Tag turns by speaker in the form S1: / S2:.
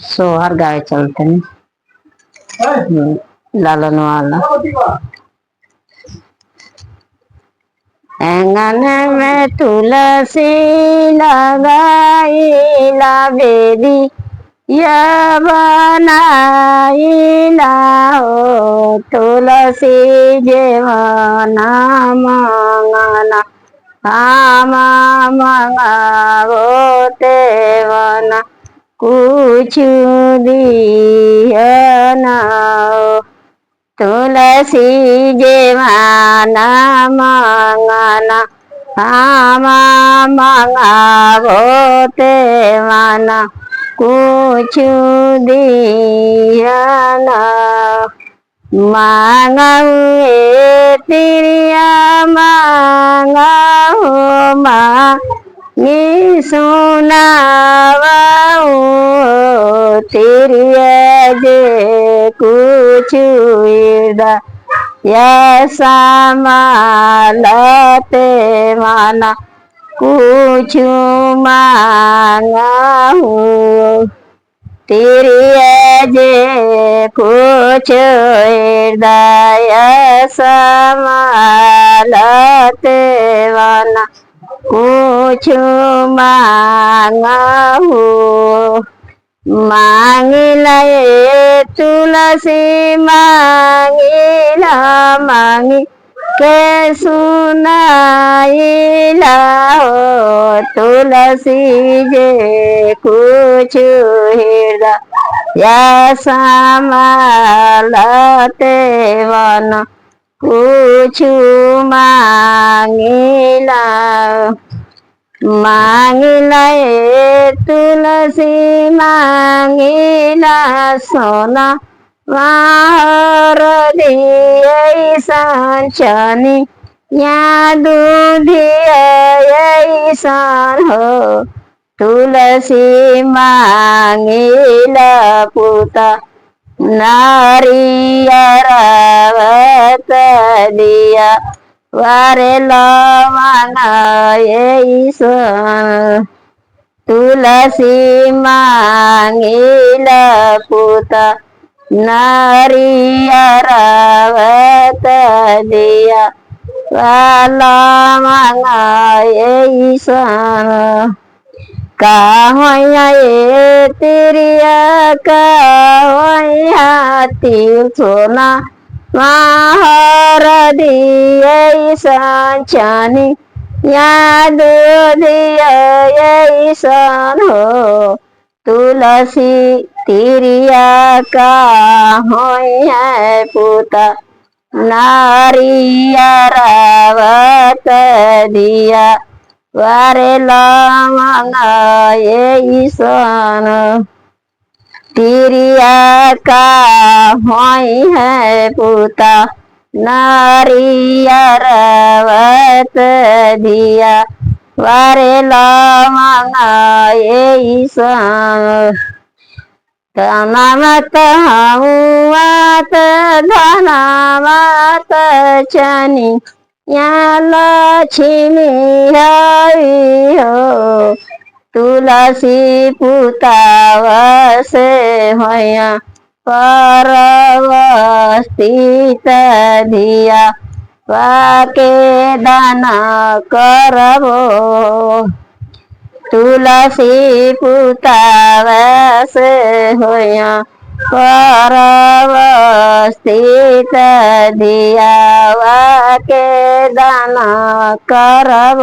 S1: सोहर गावे चलते लालन वाला। आंगन में तुलसी लगाईला बेदी या बनाईला हो तुलसी जेवना मंगना आमा मंगावो तेवना कुछ दियना तुलसी जेवाना मंगना आमा मंगावो तेवना कुछ दियना मांगे तिरिया मांगाओ मांगी सुनावाओ तिरिया जे कुछ या समालते माना कुछ मांगाओ तिरिया जे कुछ हृदय समालते वाना कुछ मांगाहू मांगिला तुलसी मांगिला मांगी के सुनाइला हो तुलसी जे कुछ हृदय या समालते वन कुछ मांगिला मांगिला तुलसी मांगिला सोना माहर दिए संचनी या दूधिया सान हो तुलसी मांगिला पुता नारियरवत दिया वारे लवना ईसन तुलसी मांगिला पुता नारियरवत दिया वाला मांगा ईसन काहोया तिरिया काहोया तीर सोना माहर दिए संचनी या दूधिया सन हो तुलसी तिरिया काहोया पुता नारियरवत दिया वारे लवना ईसन तिरिया का होई है पुता नारियरवत दिया वारे लवना ईसन धनावत हमुआत धनावत चनी या लक्ष्मी हरि हो तुलसी पुतावस होया परवस्थित धिया वाके दाना करबो तुलसी पुतावस होया परवस्थित धिया वाके दाना करबो।